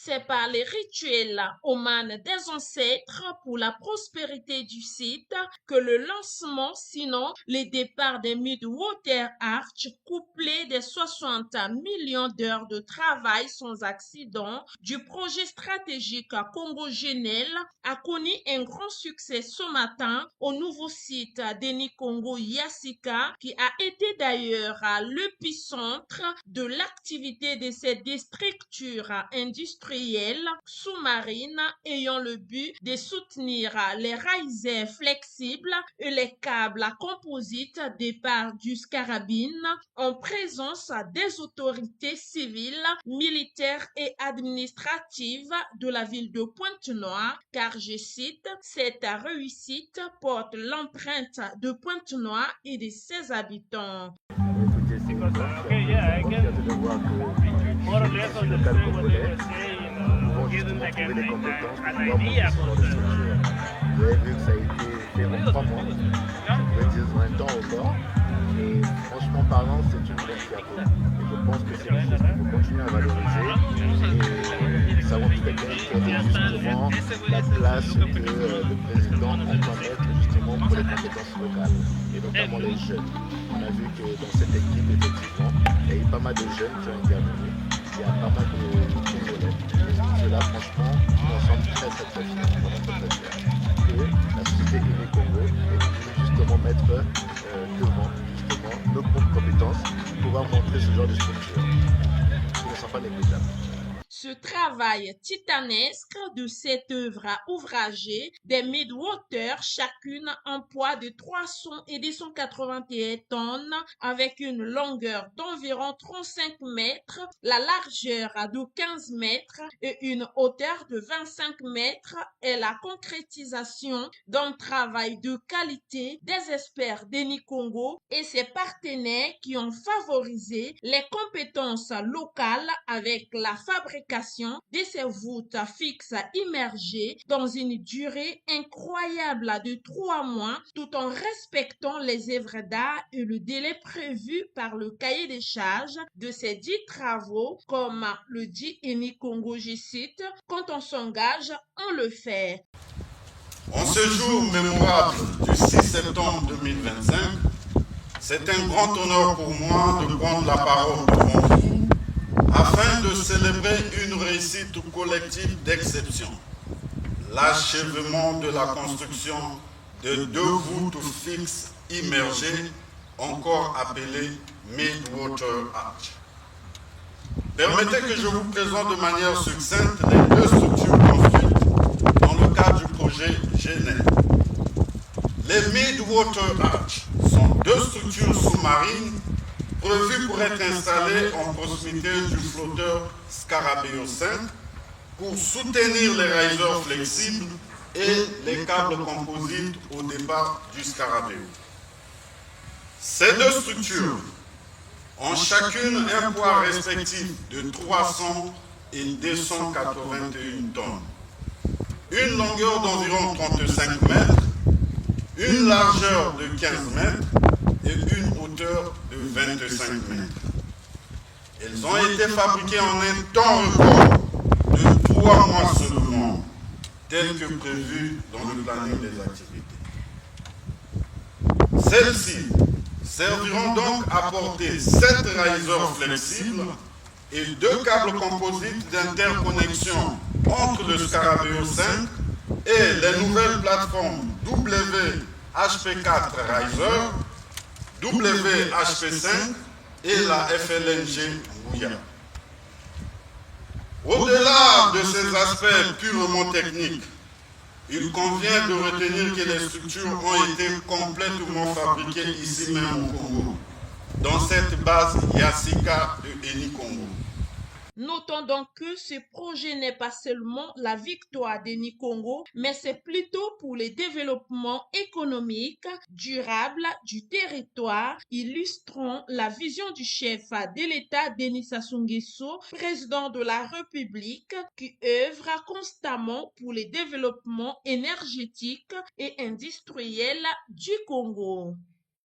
C'est par les rituels omanes des ancêtres pour la prospérité du site que le lancement, sinon les départs des Midwater Arch, couplés des 60 millions d'heures de travail sans accident du projet stratégique Congo-Genel, a connu un grand succès ce matin au nouveau site d'Enikongo Yassika, qui a été d'ailleurs l'épicentre de l'activité de cette structure industrielle sous-marine ayant le but de soutenir les risers flexibles et les câbles à composite départ du Scarabine en présence des autorités civiles, militaires et administratives de la ville de Pointe-Noire, car je cite, cette réussite porte l'empreinte de Pointe-Noire et de ses habitants. Écoutez, c'est une de voir que les locales congolais vont justement trouver les compétences pour pouvoir monter ce genre de structure. Vous avez vu que ça a été fait en 3 mois, je pourrais dire 20 ans encore. Et franchement parlant, c'est une belle fierté. Et je pense que c'est quelque chose qu'il faut continuer à valoriser. Et nous savons très bien quelle est justement la place que le président entend mettre justement pour les compétences locales, et notamment les jeunes. On a vu que dans cette équipe, effectivement, il y a eu pas mal de jeunes qui ont intervenu. Il y a pas mal de Congolais. Et cela, franchement, nous en sommes très fiers. Vraiment très fiers. Que la société Unis Congo est venue justement mettre devant nos propres compétences pour pouvoir montrer ce genre de structure qui ne sont pas négligeables. Ce travail titanesque de cette œuvre ouvragée des Midwater, chacune en poids de 300 et 281 tonnes, avec une longueur d'environ 35 mètres, la largeur de 15 mètres et une hauteur de 25 mètres, est la concrétisation d'un travail de qualité des experts d'Enikongo et ses partenaires qui ont favorisé les compétences locales avec la fabrication de ces voûtes fixes immergées dans une durée incroyable de 3 mois, tout en respectant les œuvres d'art et le délai prévu par le cahier des charges de ces 10 travaux. Comme le dit Enikongo, je cite, quand on s'engage, on le fait. En ce jour mémorable du 6 septembre 2025, c'est un grand honneur pour moi de prendre la parole devant vous afin de célébrer une réussite collective d'exception, l'achèvement de la construction de 2 voûtes fixes immergées, encore appelées Midwater Arch. Permettez que je vous présente de manière succincte les 2 structures construites dans le cadre du projet Genel. Les Midwater Arch sont 2 structures sous-marines prévues pour être installées en proximité du flotteur Scarabeo 5 pour soutenir les risers flexibles et les câbles composites au départ du Scarabeo. Ces 2 structures ont chacune un poids respectif de 300 et 281 tonnes, une longueur d'environ 35 mètres, une largeur de 15 mètres et une hauteur de 25 mètres. Elles ont été fabriquées en un temps record de 3 mois seulement, tel que prévu dans le planning des activités. Celles-ci serviront donc à porter 7 risers flexibles et 2 câbles composites d'interconnexion entre le Scarabeo 5 et les nouvelles plateformes WHP4 Riser, WHP5 et la FLNG Mouya. Au-delà de ces aspects purement techniques, il convient de retenir que les structures ont été complètement fabriquées ici même au Congo, dans cette base Yassika de Enikongo. Notons donc que ce projet n'est pas seulement la victoire d'Enikongo, mais c'est plutôt pour le développement économique durable du territoire, illustrant la vision du chef de l'État Denis Sassou Nguesso, président de la République, qui œuvre constamment pour le développement énergétique et industriel du Congo.